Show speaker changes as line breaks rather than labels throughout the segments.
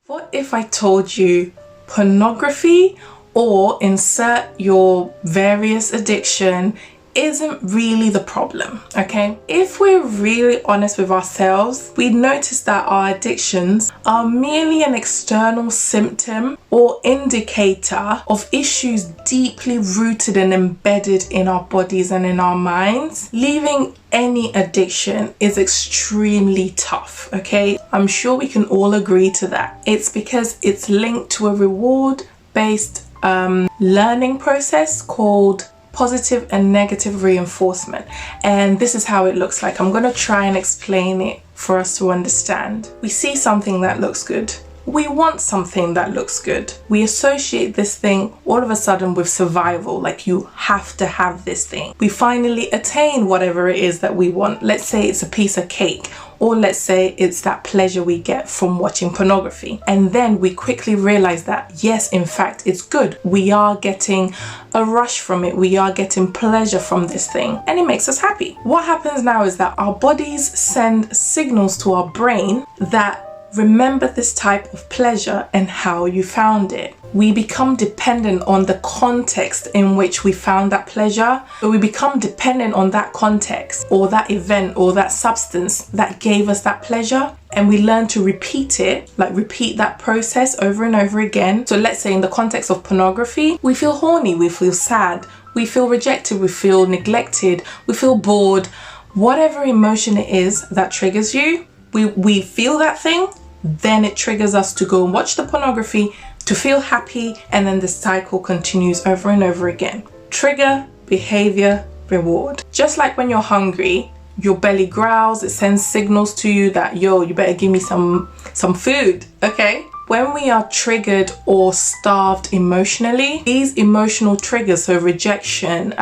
What if I told you pornography, or insert your various addiction, isn't really the problem, okay? If we're really honest with ourselves, we notice that our addictions are merely an external symptom or indicator of issues deeply rooted and embedded in our bodies and in our minds. Leaving any addiction is extremely tough, okay? I'm sure we can all agree to that. It's because it's linked to a reward-based learning process called positive and negative reinforcement, and this is how it looks like. I'm going to try and explain it for us to understand. We see something that looks good. We want something that looks good. We associate this thing all of a sudden with survival, like you have to have this thing. We finally attain whatever it is that we want. Let's say it's a piece of cake, or let's say it's that pleasure we get from watching pornography. And then we quickly realize that, yes, in fact, it's good. We are getting a rush from it. We are getting pleasure from this thing, and it makes us happy. What happens now is that our bodies send signals to our brain that remember this type of pleasure and how you found it. We become dependent on the context in which we found that pleasure. So we become dependent on that context or that event or that substance that gave us that pleasure, and we learn to repeat it, like repeat that process over and over again. So let's say in the context of pornography, we feel horny, we feel sad, we feel rejected, we feel neglected, we feel bored. Whatever emotion it is that triggers you, we feel that thing, then it triggers us to go and watch the pornography to feel happy, and then the cycle continues over and over again. Trigger, behavior, reward. Just like when you're hungry, your belly growls, it sends signals to you that, yo, you better give me some food, okay? When we are triggered or starved emotionally, these emotional triggers, so rejection,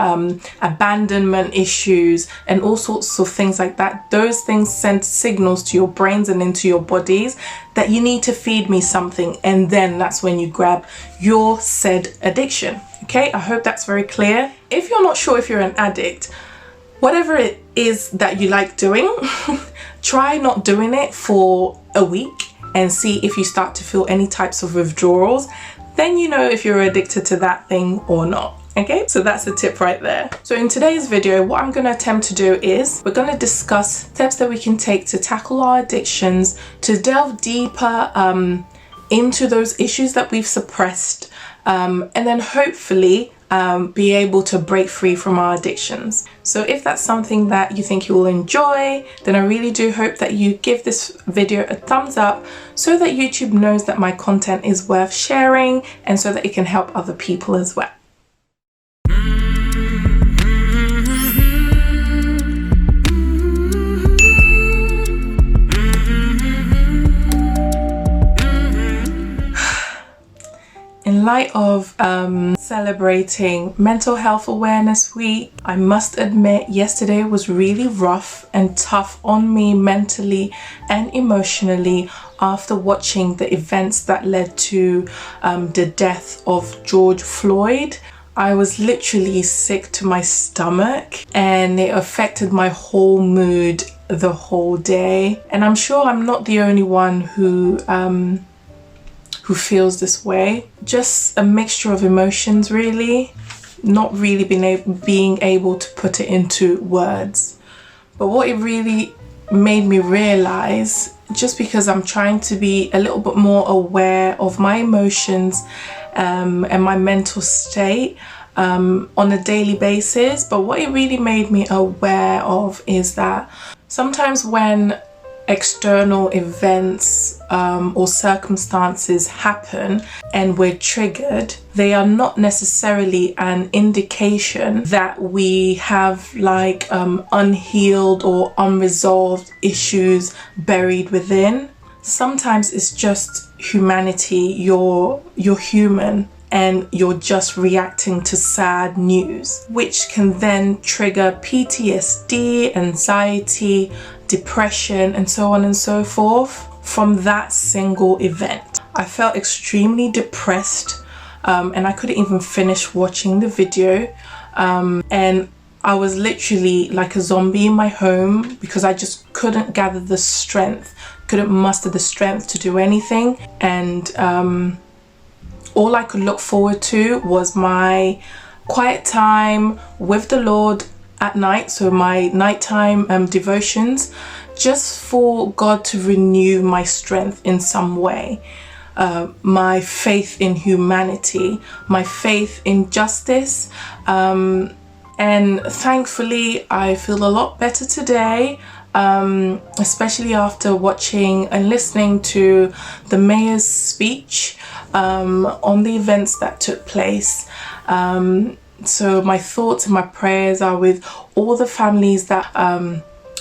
abandonment issues, and all sorts of things like that, those things send signals to your brains and into your bodies that you need to feed me something, and then that's when you grab your said addiction, okay? I hope that's very clear. If you're not sure if you're an addict, whatever it is that you like doing, try not doing it for a week and see if you start to feel any types of withdrawals. Then you know if you're addicted to that thing or not. Okay, so that's a tip right there. So in today's video, what I'm going to attempt to do is we're going to discuss steps that we can take to tackle our addictions, to delve deeper into those issues that we've suppressed, and then hopefully be able to break free from our addictions. So if that's something that you think you will enjoy, then I really do hope that you give this video a thumbs up so that YouTube knows that my content is worth sharing, and so that it can help other people as well. In light of celebrating Mental Health Awareness Week, I must admit yesterday was really rough and tough on me mentally and emotionally after watching the events that led to the death of George Floyd. I was literally sick to my stomach, and it affected my whole mood the whole day. And I'm sure I'm not the only one who feels this way. Just a mixture of emotions, really. Not really being able to put it into words. But what it really made me realize, just because I'm trying to be a little bit more aware of my emotions and my mental state on a daily basis, but what it really made me aware of is that sometimes when external events or circumstances happen and we're triggered, they are not necessarily an indication that we have like unhealed or unresolved issues buried within. Sometimes it's just humanity. You're human, and you're just reacting to sad news, which can then trigger PTSD, anxiety, depression, and so on and so forth from that single event. I felt extremely depressed, and I couldn't even finish watching the video, and I was literally like a zombie in my home because I just couldn't gather the strength, couldn't muster the strength to do anything. And all I could look forward to was my quiet time with the Lord at night, so my nighttime devotions, just for God to renew my strength in some way, my faith in humanity, my faith in justice, and thankfully I feel a lot better today, especially after watching and listening to the mayor's speech on the events that took place. So my thoughts and my prayers are with all the families that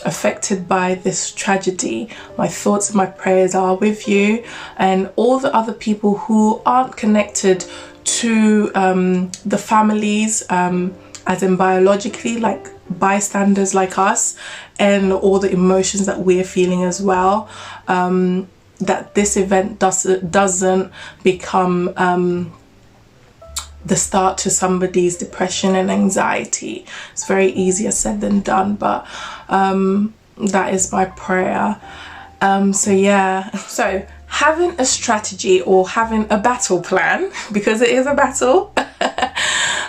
affected by this tragedy. My thoughts and my prayers are with you and all the other people who aren't connected to the families, as in biologically, like bystanders like us, and all the emotions that we're feeling as well. That this event doesn't become the start to somebody's depression and anxiety. It's very easier said than done, but that is my prayer. So having a strategy or having a battle plan, because it is a battle,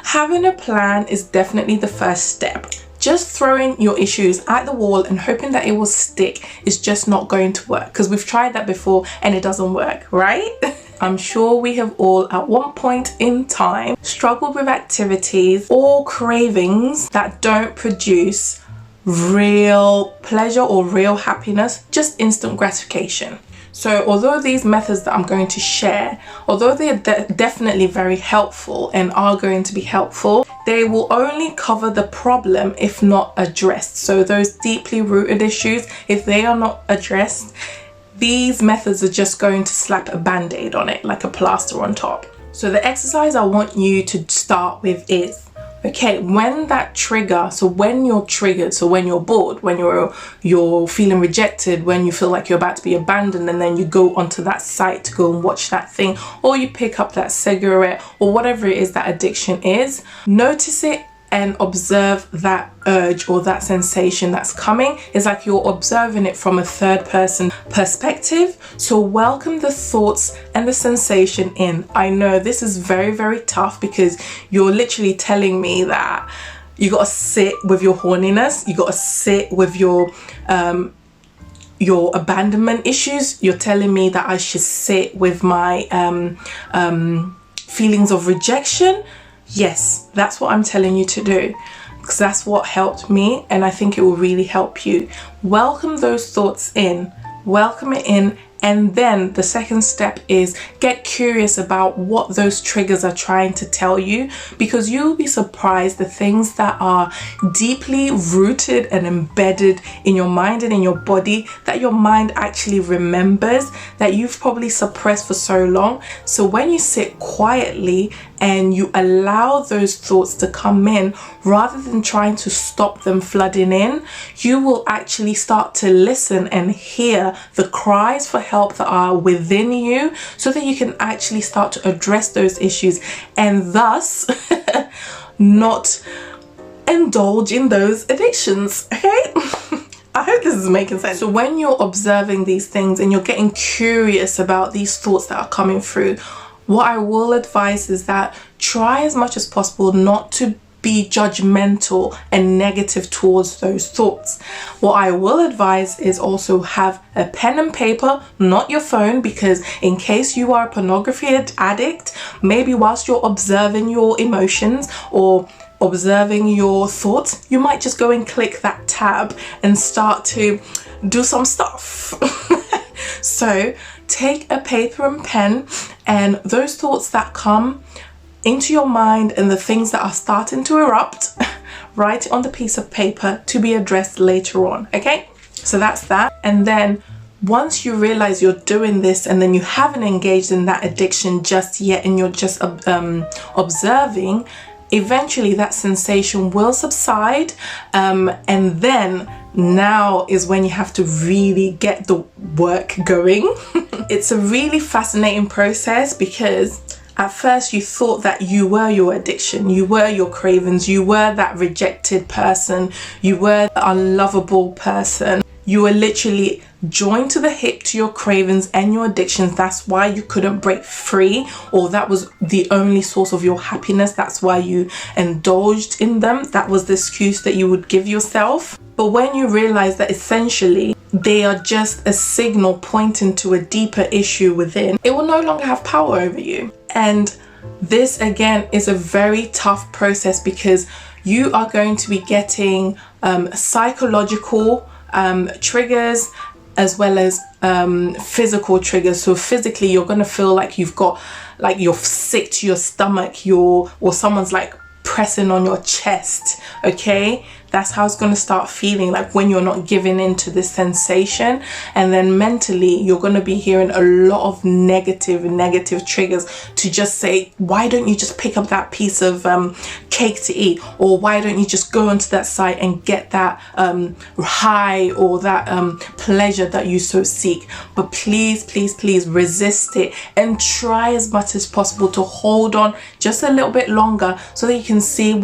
having a plan is definitely the first step. Just throwing your issues at the wall and hoping that it will stick is just not going to work, because we've tried that before and it doesn't work, right? I'm sure we have all at one point in time struggled with activities or cravings that don't produce real pleasure or real happiness, just instant gratification. So although these methods that I'm going to share, although they are definitely very helpful and are going to be helpful, they will only cover the problem if not addressed. So those deeply rooted issues, if they are not addressed, these methods are just going to slap a band-aid on it, like a plaster on top. So the exercise I want you to start with is, okay, when that trigger, so when you're triggered, so when you're bored, when you're feeling rejected, when you feel like you're about to be abandoned, and then you go onto that site to go and watch that thing, or you pick up that cigarette, or whatever it is that addiction is, notice it and observe that urge or that sensation that's coming. It's like you're observing it from a third person perspective. So welcome the thoughts and the sensation in. I know this is very, very tough because you're literally telling me that you got to sit with your horniness, you got to sit with your abandonment issues. You're telling me that I should sit with my feelings of rejection. Yes, that's what I'm telling you to do, because that's what helped me, and I think it will really help you. Welcome those thoughts in, welcome it in, and then the second step is get curious about what those triggers are trying to tell you, because you'll be surprised the things that are deeply rooted and embedded in your mind and in your body that your mind actually remembers, that you've probably suppressed for so long. So when you sit quietly and you allow those thoughts to come in, rather than trying to stop them flooding in, you will actually start to listen and hear the cries for help that are within you, so that you can actually start to address those issues and thus not indulge in those addictions, okay? I hope this is making sense. So when you're observing these things and you're getting curious about these thoughts that are coming through, what I will advise is that try as much as possible not to be judgmental and negative towards those thoughts. What I will advise is also have a pen and paper, not your phone, because in case you are a pornography addict, maybe whilst you're observing your emotions or observing your thoughts, you might just go and click that tab and start to do some stuff. So take a paper and pen, and those thoughts that come into your mind and the things that are starting to erupt, write it on the piece of paper to be addressed later on, okay? So that's that. And then once you realize you're doing this and then you haven't engaged in that addiction just yet and you're just observing, eventually that sensation will subside, and then now is when you have to really get the work going. It's a really fascinating process because At first, you thought that you were your addiction, you were your cravings, you were that rejected person, you were the unlovable person. You were literally joined to the hip to your cravings and your addictions. That's why you couldn't break free, or that was the only source of your happiness. That's why you indulged in them. That was the excuse that you would give yourself. But when you realize that essentially they are just a signal pointing to a deeper issue within, it will no longer have power over you. And this again is a very tough process, because you are going to be getting psychological triggers as well as physical triggers. So physically, you're going to feel like you've got, like, you're sick to your stomach, or someone's like pressing on your chest. Okay, that's how it's going to start feeling, like when you're not giving in to this sensation. And then mentally, you're going to be hearing a lot of negative triggers to just say, why don't you just pick up that piece of cake to eat, or why don't you just go onto that site and get that high or that pleasure that you so seek. But please resist it, and try as much as possible to hold on just a little bit longer, so that you can see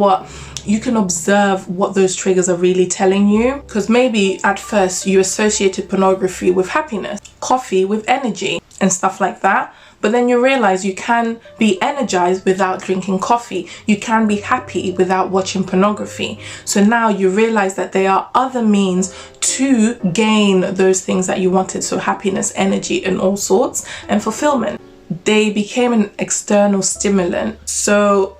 you can observe what those triggers are really telling you. Because maybe at first you associated pornography with happiness, coffee with energy and stuff like that. But then you realize you can be energized without drinking coffee. You can be happy without watching pornography. So now you realize that there are other means to gain those things that you wanted. So happiness, energy, and all sorts, and fulfillment. They became an external stimulant. So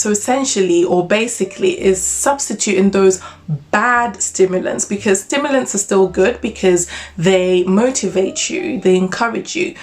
essentially, or basically, is substituting those bad stimulants, because stimulants are still good because they motivate you, they encourage you,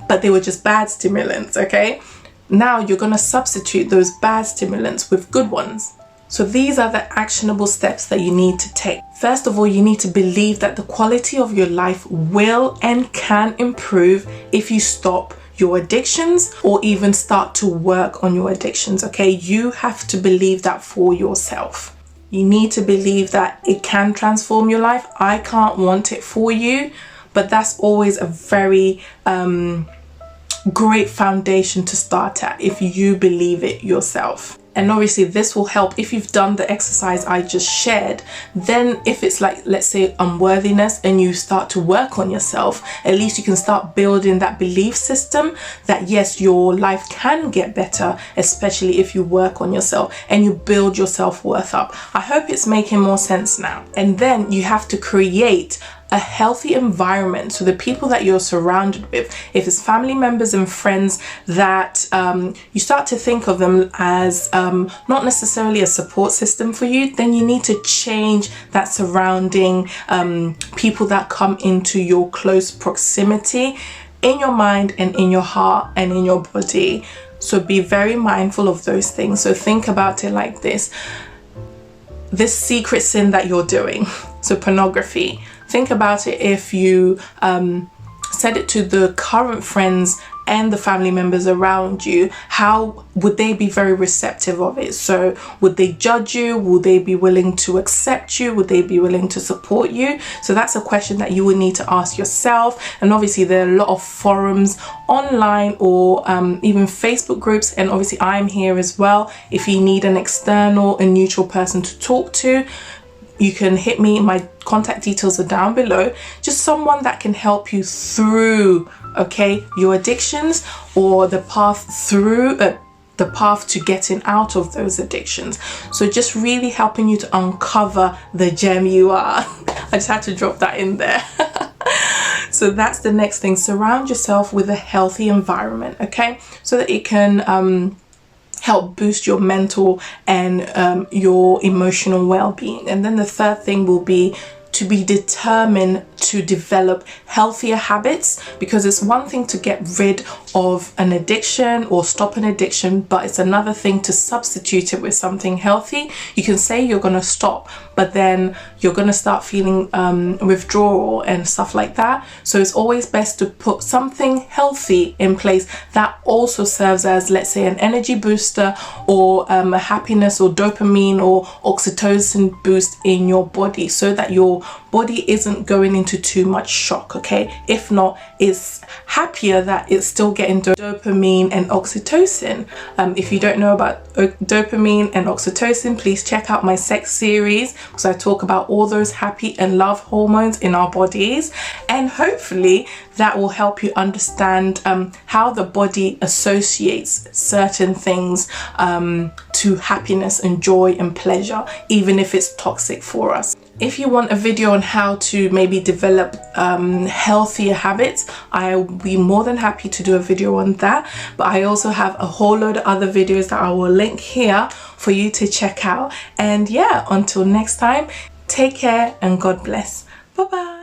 but they were just bad stimulants. Okay, now you're going to substitute those bad stimulants with good ones. So these are the actionable steps that you need to take. First of all, you need to believe that the quality of your life will and can improve if you stop your addictions, or even start to work on your addictions. Okay, you have to believe that for yourself. You need to believe that it can transform your life. I can't want it for you, but that's always a very great foundation to start at, if you believe it yourself. And obviously this will help if you've done the exercise I just shared. Then if it's like, let's say, unworthiness, and you start to work on yourself, at least you can start building that belief system that yes, your life can get better, especially if you work on yourself and you build your self-worth up. I hope it's making more sense now. And then you have to create a healthy environment. So the people that you're surrounded with, if it's family members and friends, that you start to think of them as not necessarily a support system for you, then you need to change that surrounding people that come into your close proximity, in your mind and in your heart and in your body. So be very mindful of those things. So think about it like this secret sin that you're doing, so pornography. Think about it, if you said it to the current friends and the family members around you, how would they be very receptive of it? So would they judge you? Would they be willing to accept you? Would they be willing to support you? So that's a question that you would need to ask yourself. And obviously there are a lot of forums online, or even Facebook groups, and obviously I'm here as well. If you need an external and neutral person to talk to, you can hit me. My contact details are down below. Just someone that can help you through, okay, your addictions, or the path through the path to getting out of those addictions. So just really helping you to uncover the gem you are. I just had to drop that in there. So that's the next thing. Surround yourself with a healthy environment, okay, so that it can help boost your mental and your emotional well-being. And then the third thing will be to be determined to develop healthier habits, because it's one thing to get rid of an addiction or stop an addiction, but it's another thing to substitute it with something healthy. You can say you're going to stop, but then you're going to start feeling withdrawal and stuff like that. So it's always best to put something healthy in place that also serves as, let's say, an energy booster, or a happiness or dopamine or oxytocin boost in your body, so that your body isn't going into too much shock, okay? If not, it's happier that it's still getting dopamine and oxytocin. If you don't know about dopamine and oxytocin, please check out my sex series, because I talk about all those happy and love hormones in our bodies, and hopefully that will help you understand how the body associates certain things to happiness and joy and pleasure, even if it's toxic for us. If you want a video on how to maybe develop healthier habits, I'll be more than happy to do a video on that. But I also have a whole load of other videos that I will link here for you to check out. And yeah, until next time, take care and God bless. Bye bye.